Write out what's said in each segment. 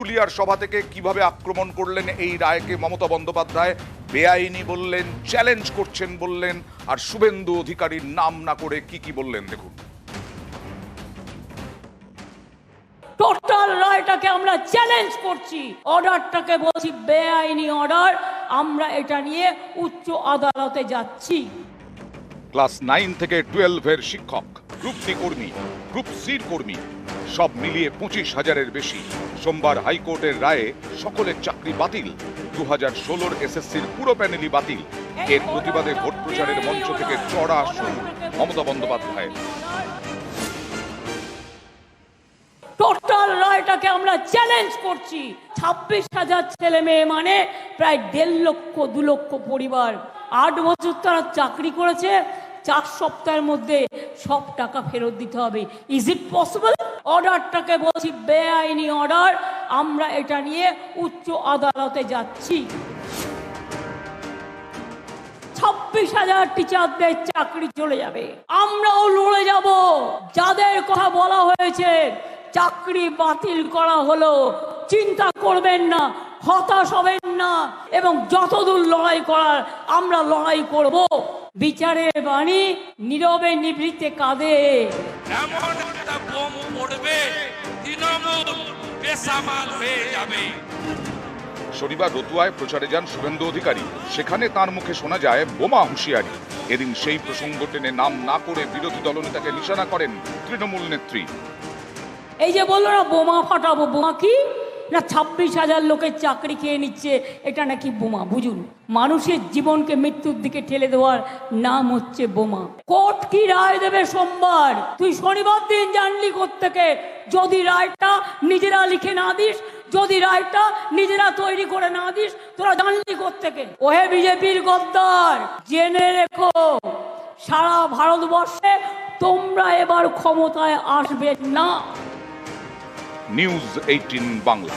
পুরুলিয়ার সভা থেকে কিভাবে আক্রমণ করলেন এই রায়কে মমতা বন্দ্যোপাধ্যায়, বেআইনি বললেন, চ্যালেঞ্জ করছেন বললেন, আর শুভেন্দু অধিকারীর নাম না করে কি বললেন দেখুন। টোটাল রায়টাকে আমরা চ্যালেঞ্জ করছি, অর্ডারটাকে বলছি বেআইনি অর্ডার। আমরা এটা নিয়ে উচ্চ আদালতে যাচ্ছি। ক্লাস 9 থেকে 12-এর শিক্ষক, গ্রুপ ডি কর্মী, গ্রুপ সির কর্মী সব মিলিয়ে 25,000-এর বেশি। সোমবার হাইকোর্টের রায়ে সকলের চাকরি বাতিল। 2016-র এসএসসির পুরো প্যানেলই বাতিল। এর প্রতিবাদে ভোট প্রচারের মঞ্চ থেকে চড়া সুর মমতা বন্দ্যোপাধ্যায়। টোটাল রায়টাকে আমরা চ্যালেঞ্জ করছি। 26,000 ছেলে মেয়ে মানে প্রায় 1.5 লক্ষ 2 লক্ষ পরিবার। 8 বছর তারা চাকরি করেছে, 4 সপ্তাহের মধ্যে সব টাকা ফেরত দিতে হবে। Is it possible? অর্ডারটাকে বলছি বেআইনি অর্ডার। আমরা এটা নিয়ে উচ্চ আদালতে যাচ্ছি। 26,000 টিচারদের চাকরি চলে যাবে, আমরাও লড়ে যাব। যাদের কথা বলা হয়েছে চাকরি বাতিল করা হলো, চিন্তা করবেন না, হতাশ হবেন না, এবং যতদূর লড়াই করার আমরা লড়াই করব। বিচারের বাণী নীরবে নিভৃতে কাঁদে। এমন একটা বোম পড়বে, তৃণমূল বেসামাল হয়ে যাবে। শনিবার রতুয়ায় প্রচারে যান শুভেন্দু অধিকারী। সেখানে তার মুখে শোনা যায় বোমা হুঁশিয়ারি। এদিন সেই প্রসঙ্গ টেনে নাম না করে বিরোধী দলনেতাকে নিশানা করেন তৃণমূল নেত্রী। এই যে বললো না বোমা ফাটাবো, বোমা কি না 26,000 লোকের চাকরি খেয়ে নিচ্ছে, এটা নাকি বোমা। বুঝুন, মানুষের জীবনকে মৃত্যুর দিকে ঠেলে দেওয়ার নাম হচ্ছে বোমা। কোর্ট কি রায় দেবে সোমবার? তুই শনিবার দিন জানলি কোত্থেকে? যদি রায়টা নিজেরা লিখে না দিস, যদি রায়টা নিজেরা তৈরি করে না দিস, তোরা জানলি কোত্থেকে? ওহে বিজেপির গদ্দার, জেনে রেখো, সারা ভারতবর্ষে তোমরা এবার ক্ষমতায় আসবে না। নিউজ 18 বাংলা।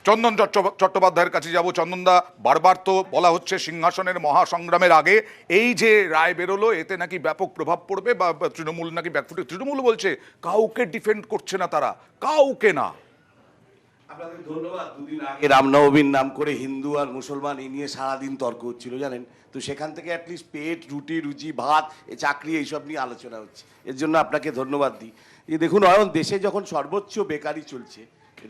চন্দন চট্টোপাধ্যায়ের কাছে যাব। চন্দনদা, বারবার তো বলা হচ্ছে সিংহাসনের মহাসংগ্রামের আগে এই যে রায় বেরোলো এতে নাকি ব্যাপক প্রভাব পড়বে বা তৃণমূল নাকি ব্যাকফুটে। তৃণমূল বলছে কাউকে ডিফেন্ড করছে না, তারা কাউকে না। আপনাদের ধন্যবাদ। দুদিন আগে রামনবমীর নাম করে হিন্দু আর মুসলমান এই নিয়ে সারাদিন তর্ক হচ্ছিল, জানেন তো। সেখান থেকে অ্যাটলিস্ট পেট, রুটি, রুচি, ভাত, চাকরি এইসব নিয়ে আলোচনা হচ্ছে। এর জন্য আপনাকে ধন্যবাদ দিই। এই দেখুন, এখন দেশে যখন সর্বোচ্চ বেকারি চলছে,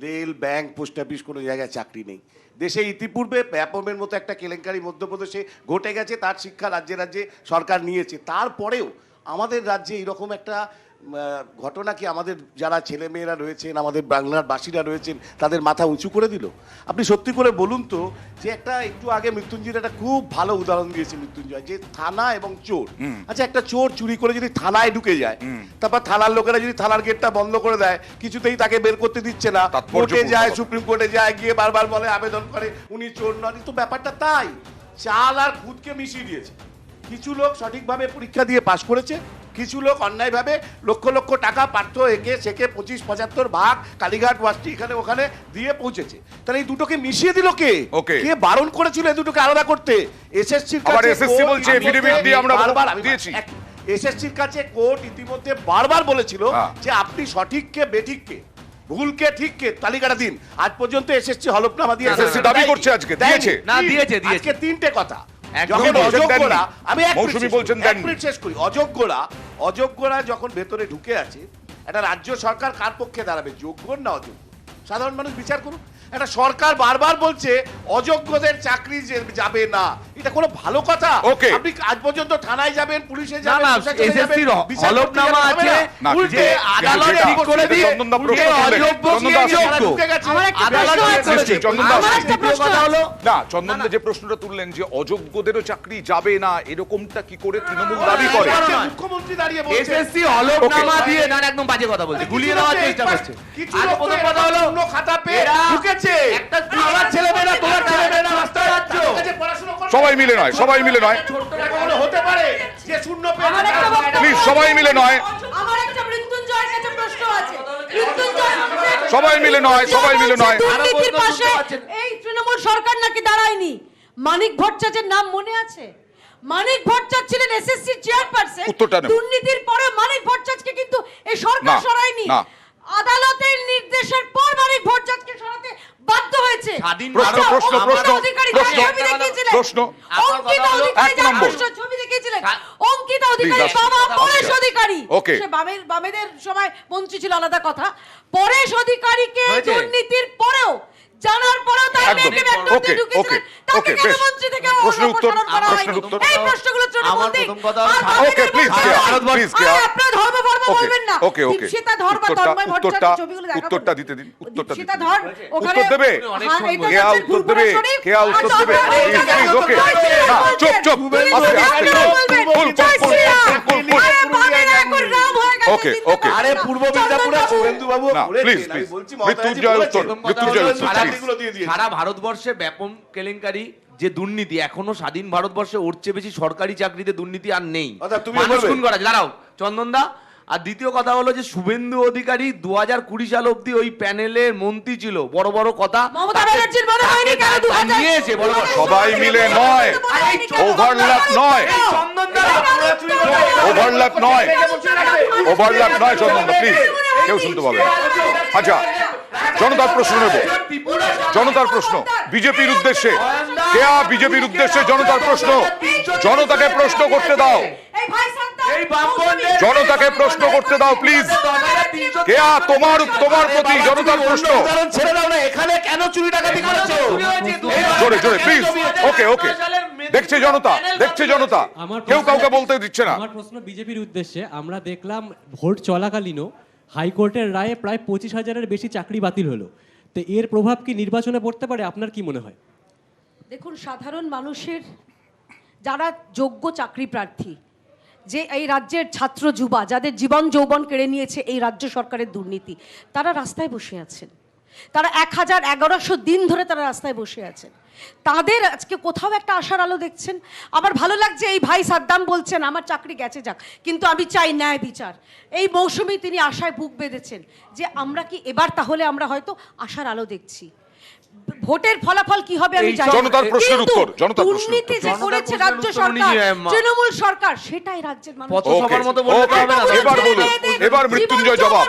রেল, ব্যাংক, পোস্ট অফিস, কোনো জায়গায় চাকরি নেই। দেশে ইতিপূর্বে ব্যাপমের মতো একটা কেলেঙ্কারি মধ্যপ্রদেশে ঘটে গেছে, তার শিক্ষা রাজ্যে রাজ্যে সরকার নিয়েছে। তারপরেও আমাদের রাজ্যে এইরকম একটা ঘটনা কি আমাদের যারা ছেলেমেয়েরা রয়েছেন, আমাদের বাংলার বাসীরা রয়েছেন, তাদের মাথা উঁচু করে দিল? আপনি সত্যি করে বলুন তো, যে একটা একটু আগে মৃত্যুঞ্জয় একটা খুব ভালো উদাহরণ দিয়েছে মৃত্যুঞ্জয়, যে থানা এবং চোর। আচ্ছা, একটা চোর চুরি করে যদি থানায় ঢুকে যায়, তারপর থানার লোকেরা যদি থানার গেটটা বন্ধ করে দেয়, কিছুতেই তাকে বের করতে দিচ্ছে না, কোর্টে যায়, সুপ্রিম কোর্টে যায়, গিয়ে বারবার বলে, আবেদন করে উনি চোর নন। তো ব্যাপারটা তাই, চাল আর খুদকে মিশিয়ে দিয়েছে। কিছু লোক সঠিকভাবে পরীক্ষা দিয়ে পাশ করেছে, কিছু লোক অন্যায়ভাবে লক্ষ লক্ষ টাকা পাঠ্য একে সেকে 25-75 ভাগ কালীঘাট, ওয়াস্টি, এখানে ওখানে দিয়ে পৌঁছেছে। তাহলে এই দুটোকে মিশিয়ে দিল কে? কে বারণ করেছিল এই দুটোকে আলাদা করতে? এসএসসির কাছে এসএসসি বলছে এফিডেভিট দিয়ে আমরা বারবার দিয়েছি। এসএসসির কাছে কোর্ট ইতিমধ্যে বারবার বলেছিল যে আপনি সঠিককে বেঠিককে, ভুলকে ঠিককে তালিকাটা দিন। আজ পর্যন্ত এসএসসি হলফনামা দিয়ে এসএসসি দাবি করছে আজকে দিয়েছে না, দিয়েছে আজকে 3টে কথা। যখন অযোগ্যরা, আমি শেষ করি, অযোগ্যরা যখন ভেতরে ঢুকে আছে, একটা রাজ্য সরকার কার পক্ষে দাঁড়াবে, যোগ্য না অযোগ্য? সাধারণ মানুষ বিচার করুন। একটা সরকার বারবার বলছে অযোগ্যদের চাকরি যাবে না, এটা কোনো ভালো কথা? আপনি আজ পর্যন্ত থানায় যাবেন, পুলিশে যাবেন, হলফনামা আছে, উল্টে আদালত ঠিক করে দিয়ে চন্দনদা যে প্রশ্নটা তুললেন যে অযোগ্যদেরও চাকরি যাবে না, এরকমটা কি করে তৃণমূল দাবি করে? মুখ্যমন্ত্রী দাঁড়িয়ে বলছে এসএসসি হলফনামা দিয়ে না, একদম বাজে কথা বলছে, গুলিয়ে দেওয়ার চেষ্টা করছে। কিছু লোক কথা হলো অন্য খাতা পেয়ে ঢুকেছে। একটা আমার ছেলেমেয়েরা, তোমার ছেলেমেয়েরা রাস্তায় যাচ্ছে, সবাই মিলে নয়, সবাই মিলে নয়, হতে পারে যে শূন্য পেয়ে, প্লিজ সবাই মিলে নয়, আমার একটা মৃত্যুঞ্জয়ের কাছে প্রশ্ন আছে। সবাই মিলে নয়, সবাই মিলে নয়। দুর্নীতির পাশে এই তৃণমূল সরকার নাকি দাঁড়ায়নি। মানিক ভট্টাচার্যের নাম মনে আছে? মানিক ভট্টাচার্য ছিলেন এসএসসি চেয়ারপারসন। দুর্নীতির পরে মানিক ভট্টাচার্যকে কিন্তু এই সরকার সরায়নি। আদালতের নির্দেশের পর মানিক ভট্টাচার্যকে সরাতে বাধ্য হয়েছে। স্বাধীন প্রশ্ন, ভারত- প্রশ্ন, আমরা- প্রশ্ন, অধিকারী প্রশ্ন, ছবি দেখিয়েছিলেন। প্রশ্ন। অঙ্কিতা আমার কথা হলো, অধিকারী এক যার নম্বর। ভাষ্য ছবি দেখিয়েছিলেন। হ্যাঁ। অঙ্কিতা অধিকারী Please, বাবা আচ্ছা। পরেশ অধিকারী। Okay. সে বামেদের সময় মন্ত্রী ছিল, আলাদা কথা। পরেশ অধিকারীকে হয়েছে? দুর্নীতির পরেও জানার পরেও তার একদম। মেয়েকে ব্যাকডোর দিয়ে Okay, ঢুকিয়েছিলেন। okay, তাকে okay, কেন বেশ। মন্ত্রী থেকে প্রশ্নের উত্তর, অপসারণ করা প্রশ্নের হয়নি? উত্তর। এই প্রশ্নগুলো তৃণমূল আমার দিক। প্রথম কথা আর হলো, বামেদের Okay, please, বলছে, কেয়া, আর please, কেয়া। আপনারা ধর্ম বর্ম Okay, বলবেন না। okay, okay. দীপশিতা ধর বা উত্তরটা- তন্ময় ভট্টাচার্যের ছবিগুলো দেখাবো। উত্তরটা দিতে দিন, উত্তরটা দীপশিতা দিতে দিন। ধর ওখানে উত্তর দেবে? হ্যাঁ, এটা কেয়া হচ্ছে উত্তর দেবে? ফুরফুরা শরীফ। কেয়া উত্তর আর দেবে? Tanmoy Please, Bhattacharya please, okay. জয় শ্রীরাম না, বলছেন। চুপ, চুপ। পুলিশ আস্তে, যদি আস্তে, আপনারা cool, বলবেন, cool, cool, জয় cool, Shriram. cool, cool, cool. আরে বামেরা এখন রাম হয়ে গেছে, Okay, চিন্তা okay. করুন আরে না। পূর্ব মিদনাপুরে চন্দন শুভেন্দু বাবু না, বলেছেন, please, আমি please. বলছি মমতা মৃত্যুঞ্জয় ব্যানার্জি উত্তর, বলেছেন। মৃত্যুঞ্জয় উত্তর, সারা- দিকগুলো দিয়ে দিয়েছে। সারা ভারতবর্ষে ব্যাপক কেলেঙ্কারি, যে দুর্নীতি এখনো স্বাধীন ভারতবর্ষে ওর চেয়ে বেশি সরকারি চাকরিতে দুর্নীতি আর নেই। অর্থাৎ তুমি মানুষ বলবে? খুন করা, দাঁড়াও চন্দনদা। আর দ্বিতীয় কথা হলো যে শুভেন্দু অধিকারী 2020 সাল অব্দি ওই প্যানেলের মন্ত্রী ছিল, বড় বড় কথা মমতা ব্যানার্জির মনে হয়নি কেন 2000 নিয়েছে বড় বড় সবাই মিলে নয়, overlap নয়, ওভারল্যাপ নয়, ওভারল্যাপ নয় চন্দনদা, প্লিজ, কেউ শুনতে পাবে না। আচ্ছা, জনতার প্রশ্ন নেব, জনতার প্রশ্ন বিজেপির উদ্দেশ্যে। কেয়া বিজেপির উদ্দেশ্যে জনতার প্রশ্ন, জনতাকে প্রশ্ন করতে দাও, এই ভাই সান্তা এই বামপন্থী- জনতাকে প্রশ্ন করতে দাও প্লিজ। কেয়া তোমার প্রতি জনতার প্রশ্ন, উদাহরণ ছেড়ে দাও না, এখানে কেন চুরি ডাকাতি করেছো? জোরে জোরে প্লিজ। ওকে ওকে, দেখছে জনতা, দেখছে জনতা, কেউ কাউকে বলতে দিচ্ছে না। আমার প্রশ্ন বিজেপির উদ্দেশ্যে। আমরা দেখলাম ভোট চলাকালীনও হাইকোর্টের রায়ে প্রায় 25,000-এর বেশি চাকরি বাতিল হলো। তো এর প্রভাব কি নির্বাচনে পড়তে পারে, আপনার কি মনে হয়? দেখুন, সাধারণ মানুষের যারা যোগ্য চাকরি প্রার্থী, যে এই রাজ্যের ছাত্র যুবা যাদের জীবন যৌবন কেড়ে নিয়েছে এই রাজ্য সরকারের দুর্নীতি, তারা রাস্তায় বসে আছেন। তারা 1100 দিন ধরে তারা রাস্তায় বসে আছেন। তাদের আজকে কোথাও একটা আশার আলো দেখছেন। আমার ভালো লাগছে এই ভাই সাদ্দাম বলছেন আমার চাকরি গেছে যাক, কিন্তু আমি চাই ন্যায় বিচার। এই মৌসুমে তিনি আশায় বুক বেঁধেছেন যে আমরা কি এবার তাহলে আমরা হয়তো আশার আলো দেখছি। ভোটের ফলাফল কি হবে আমি এই জানি না। জনতার প্রশ্নের কিন্তু উত্তর, জনতার প্রশ্নের দুর্নীতি উত্তর। যে জনতার করেছে প্রশ্নের রাজ্য উত্তর উনি সরকার, যে- তৃণমূল সরকার, সেটাই রাজ্যের মানুষ পথসভার মতো বললে তো ওকে, হবে না। এবার বলুন, এবার মৃত্যুঞ্জয় জবাব।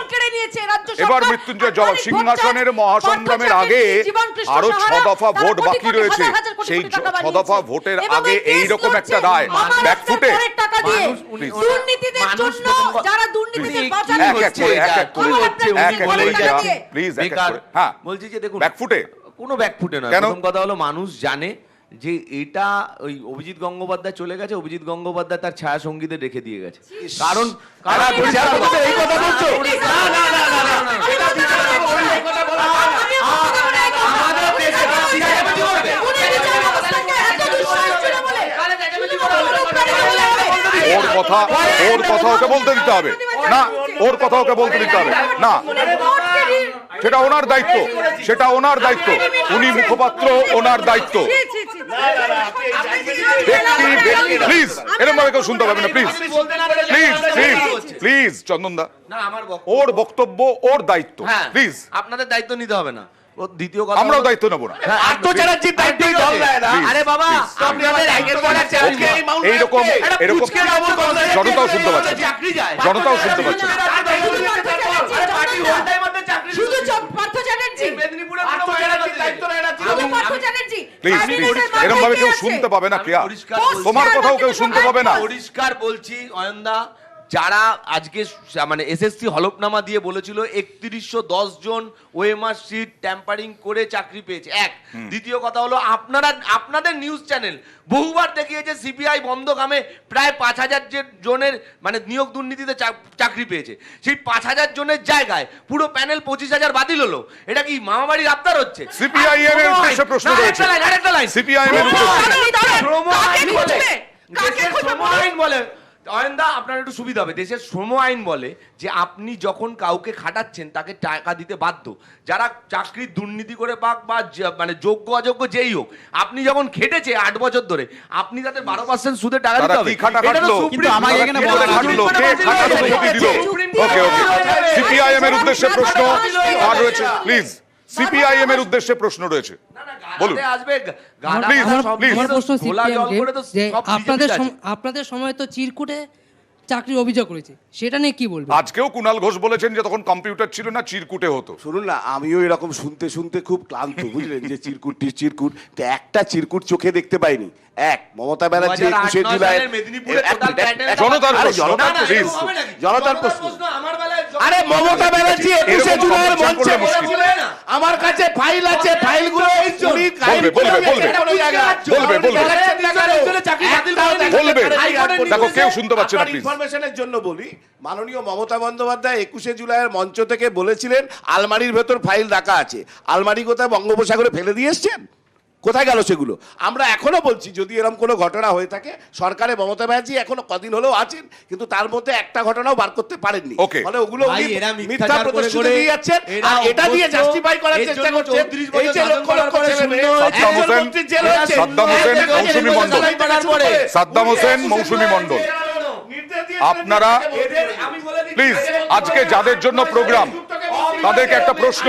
এবার মৃত্যুঞ্জয় জবাব। সিংহাসনের মহাসংগ্রামের আগে আরো 6 দফা ভোট বাকি রয়েছে, সেই 6 দফা ভোটের আগে এইরকম একটা রায় ব্যাকফুটে। Please. দুর্নীতিদের মানুষ জন্য প্রথম- যারা দুর্নীতিদের কি বাঁচানো এক এক হচ্ছে, করে, এক এক করে, আমার আপনার এক এক বলে করে, যাচ্ছে। প্লিজ এক এক বেকার। করে। হ্যাঁ, বলছি যে দেখুন, ব্যাকফুটে কোনো ব্যাকফুটে নয়। কেন? প্রথম কথা হলো মানুষ জানে যে এটা ওই অভিজিৎ গঙ্গোপাধ্যায় চলে গেছে, অভিজিৎ গঙ্গোপাধ্যায় তার ছায়া সঙ্গীদের রেখে দিয়ে গেছে। কারণ কারা আমি বিচার এটা করতে বলতে এই কথা বলছো? না না না না না, না। এটা বিচার করতে এই কথা বলা হয় না। আমাদের দেশে চাঁদাবাজি করবে। ওর কথা ওকে বলতে দিতে হবে না, ওর কথা ওকে বলতে দিতে হবে না, সেটা ওনার দায়িত্ব, সেটা ওনার দায়িত্ব, উনি মুখপাত্র, ওনার দায়িত্ব। প্লিজ এরকম ভাবে কেউ শুনতে পাবে না, প্লিজ প্লিজ প্লিজ প্লিজ চন্দনদা, না, আমার বক্তব্য- ওর বক্তব্য, ওর দায়িত্ব, হ্যাঁ, প্লিজ। আপনাদের দায়িত্ব নিতে হবে না। ও দ্বিতীয় কথা আমরাও হলো- দায়িত্ব নেবো না। হ্যাঁ, আত্মচারাজ্যের দায়িত্বই দল নেয় না। Please, আরে বাবা, please, আপনাদের একের পর এক চাকরি Okay, এই মাউন্ট এইরকম একটা এরকম পুচকে বাবু কথা জনতাও শুনতে পাচ্ছে না। চাকরি যায়। জনতাও শুনতে পাচ্ছে না। পার্টি হোল টাইম আমাদের চাকরি শুধু পার্থ চ্যাটার্জি, মেদিনীপুরে পুরো চাকরির দায়িত্ব নেয় না। শুধু পার্থ চ্যাটার্জি, প্লিজ প্লিজ এরকম ভাবে কেউ শুনতে পাবে না। কেয়া, তোমার কথাও কেউ শুনতে পাবে না। পরিষ্কার বলছি অয়নদা, যারা আজকে মানে এসএসসি হলফনামা দিয়ে বলেছিল 3110 জন ওএমআর সিট ট্যাম্পারিং করে চাকরি পেয়েছে, এক। দ্বিতীয় কথা হলো আপনাদের নিউজ চ্যানেল বহুবার দেখিয়েছে সিপিআই বন্ধকামে প্রায় 5000 জনের মানে নিয়োগ দুর্নীতিতে চাকরি পেয়েছে। সেই 5000 জনের জায়গায় পুরো প্যানেল 25,000 বাতিল হলো। এটা কি মামাবাড়ির আবদার হচ্ছে? সিপিআইএম এর উদ্দেশ্যে প্রশ্ন রয়েছে। সিপিআইএম এর উদ্দেশ্যে শ্রম আইন বলে অয়নদা, আপনার একটু সুবিধা হবে। দেশের শ্রম আইন বলে যে আপনি যখন কাউকে খাটাচ্ছেন তাকে টাকা দিতে বাধ্য, যারা চাকরির দুর্নীতি করে পাক বা মানে যোগ্য অযোগ্য যেই হোক, আপনি যখন খেটেছে 8 বছর ধরে, আপনি তাদের 12% সুদে টাকা দিতে তারা হবে। কি খাটা এটা তো খাটলো? সুপ্রিম- কিন্তু আমাকে এখানে বলে খাটলো, কে খাটার অনুমতি দিল? ওকে ওকে, সিপিআইএম এর উদ্দেশ্যে প্রশ্ন আর রয়েছে, প্লিজ। সিপিআইএম এর উদ্দেশ্যে প্রশ্ন রয়েছে, না, না, বলুন। গাধাতে আসবে, গাধা Please, গাধা সব please. কিছু আমার প্রশ্ন ঘোলা জল সিপিএমকে করে তো যে সব আপনাদের বিজেপিতে আছে। আপনাদের সময় তো চিরকুটে চাকরির অভিযোগ করেছে, সেটা নিয়ে কি বলবেন? আজকেও কুণাল ঘোষ বলেছেন যে তখন কম্পিউটার ছিল না, চিরকুটে হতো। শুনুন না, আমিও এরকম শুনতে শুনতে খুব ক্লান্ত, বুঝলেন, যে চিরকুট চিরকুট, তো একটা চিরকুট চোখে দেখতে পাইনি। এক, মমতা ব্যানার্জি 21শে জুলাই জনতার প্রশ্ন, আরে মমতা ব্যানার্জি 21শে জুলাইয়ের মঞ্চে বলেছিলেন আমার কাছে ফাইল আছে, ফাইলগুলো দেখো কেউ শুনতে পাচ্ছে না, প্লিজ। ইনফরমেশনের জন্য বলি, মাননীয় মমতা বন্দ্যোপাধ্যায় 21শে জুলাইয়ের মঞ্চ থেকে বলেছিলেন আলমারির ভেতর ফাইল রাখা আছে। আলমারি কোথায় বঙ্গোপসাগরে ফেলে দিয়ে এসছেন? কোথায় গেল সেগুলো? আমরা এখনো বলছি, যদি এরকম কোনো ঘটনা হয়ে থাকে, সরকারে মমতা ব্যানার্জি এখনো কদিন হলেও আছেন, কিন্তু তার মধ্যে একটা ঘটনাও বার করতে পারেননি। ফলে ওগুলো মিথ্যা প্রতিশ্রুতি দিয়ে যাচ্ছেন, আর এটা দিয়ে জাস্টিফাই করার চেষ্টা করছেন। এই যে লক্ষ লক্ষ ছেলে মেয়ে, সাদ্দাম হোসেন, মৌসুমী মণ্ডল, আপনারা প্লিজ আজকে যাদের জন্য প্রোগ্রাম তাদেরকে একটা প্রশ্ন,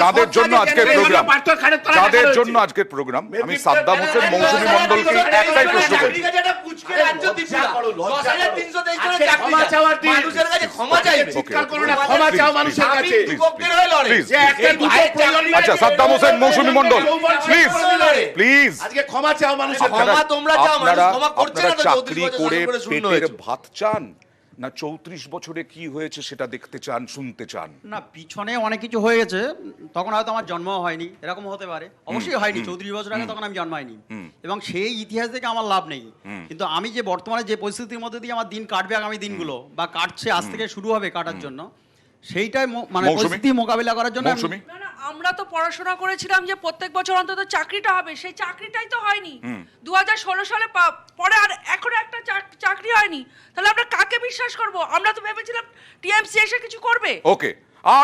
যাদের জন্য আজকের প্রোগ্রাম, যাদের জন্য আজকের প্রোগ্রাম, আমি সাদ্দাম হোসেন, মৌসুমী মণ্ডলকে একটাই প্রশ্ন করি, আচ্ছা সাদ্দাম হোসেন, মৌসুমী মণ্ডল, প্লিজ প্লিজ, ক্ষমা চাও মানুষের, আপনারা চাকরি করে পেটের ভাত চান না 34 বছরে কি হয়েছে সেটা দেখতে চান, শুনতে চান? না, পিছনে অনেক কিছু হয়ে গেছে, তখন হয়তো আমার জন্ম হয়নি, এরকম হতে পারে, অবশ্যই হয়নি, 34 বছর আগে তখন আমি জন্মাইনি, এবং সেই ইতিহাস থেকে আমার লাভ নেই। কিন্তু আমি যে বর্তমানে যে পরিস্থিতির মধ্যে দিয়ে আমার দিন কাটবে, আগামী দিনগুলো বা কাটছে, আজ থেকে শুরু হবে কাটার জন্য, সেইটাই মানে পরিস্থিতি মোকাবিলা করার জন্য আমরা তো পড়াশোনা করেছিলাম যে প্রত্যেক বছর অন্তত চাকরিটা হবে, সেই চাকরিটাই তো হয়নি। 2016 সালে পরে আর এখনো একটা চাকরি হয়নি, তাহলে আমরা কাকে বিশ্বাস করব? আমরা তো ভেবেছিলাম টিএমসি এসে কিছু করবে। ওকে,